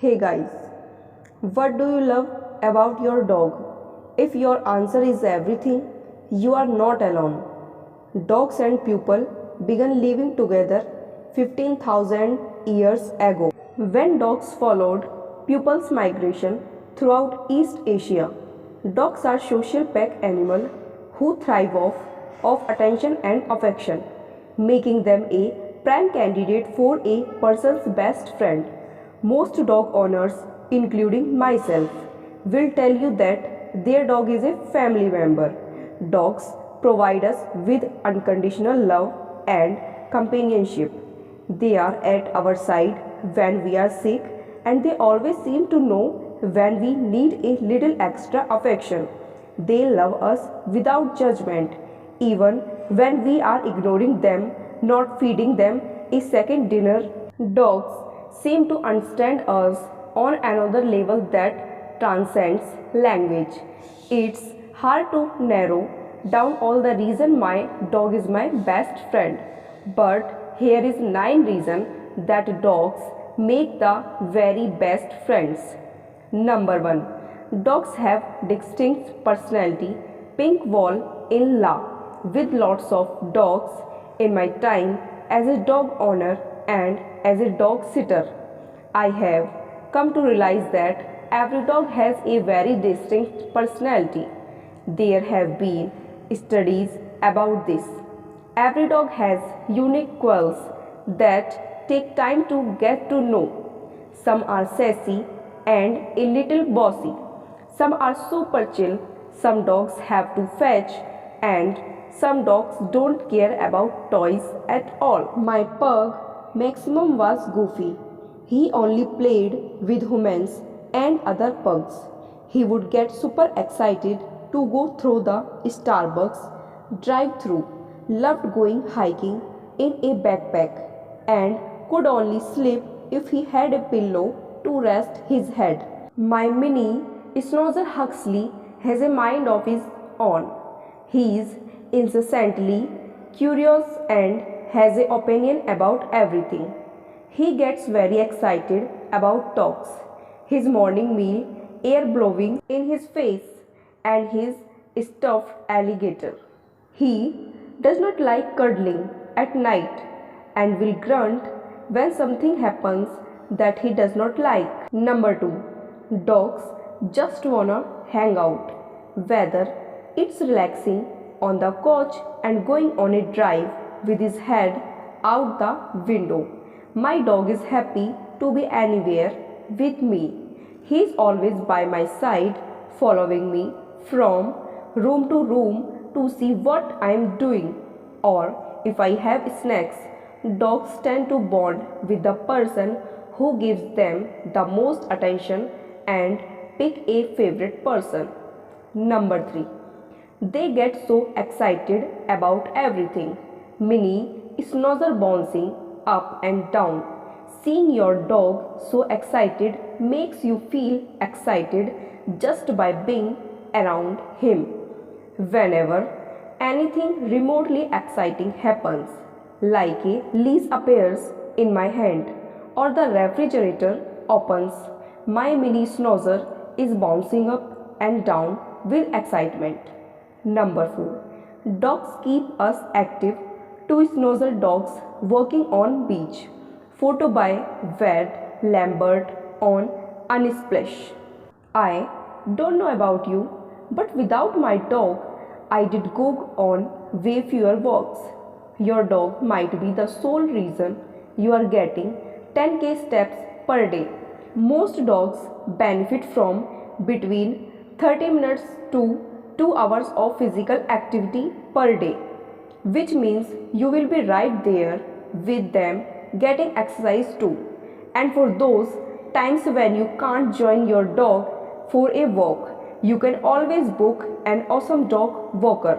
Hey guys, what do you love about your dog? If your answer is everything, you are not alone. Dogs and people began living together 15,000 years ago. When dogs followed people's migration throughout East Asia, dogs are social pack animals who thrive off attention and affection, making them a prime candidate for a person's best friend. Most dog owners, including myself, will tell you that their dog is a family member. Dogs provide us with unconditional love and companionship. They are at our side when we are sick, and they always seem to know when we need a little extra affection. They love us without judgment, even when we are ignoring them, not feeding them a second dinner. Dogs seem to understand us on another level that transcends language. It's hard to narrow down all the reason my dog is my best friend, but here is 9 reason that dogs make the very best friends. Number 1. Dogs have distinct personality. Pink wall in La. With lots of dogs in my time as a dog owner and as a dog sitter, I have come to realize that every dog has a very distinct personality. There have been studies about this. Every dog has unique qualities that take time to get to know. Some are sassy and a little bossy. Some are super chill. Some dogs have to fetch, and some dogs don't care about toys at all. My pug Maximum was goofy. He only played with humans and other pugs. He would get super excited to go through the Starbucks drive-through, loved going hiking in a backpack, and could only sleep if he had a pillow to rest his head. My mini Snoozer Huxley has a mind of his own. He is incessantly curious and has an opinion about everything. He gets very excited about talks, his morning meal, air blowing in his face, and his stuffed alligator. He does not like cuddling at night and will grunt when something happens that he does not like. Number 2. Dogs just wanna hang out. Whether it's relaxing on the couch and going on a drive with his head out the window. My dog is happy to be anywhere with me. He is always by my side, following me from room to room to see what I am doing. Or if I have snacks, dogs tend to bond with the person who gives them the most attention and pick a favorite person. Number 3. They get so excited about everything. Mini Snoozer bouncing up and down. Seeing your dog so excited makes you feel excited just by being around him. Whenever anything remotely exciting happens, like a leash appears in my hand or the refrigerator opens, my mini snoozer is bouncing up and down with excitement. Number 4. Dogs keep us active. 2 snoozer dogs working on beach. Photo by Wade Lambert on Unsplash. I don't know about you, but without my dog, I did go on way fewer walks. Your dog might be the sole reason you are getting 10k steps per day. Most dogs benefit from between 30 minutes to 2 hours of physical activity per day, which means you will be right there with them getting exercise too. And for those times when you can't join your dog for a walk, you can always book an awesome dog walker.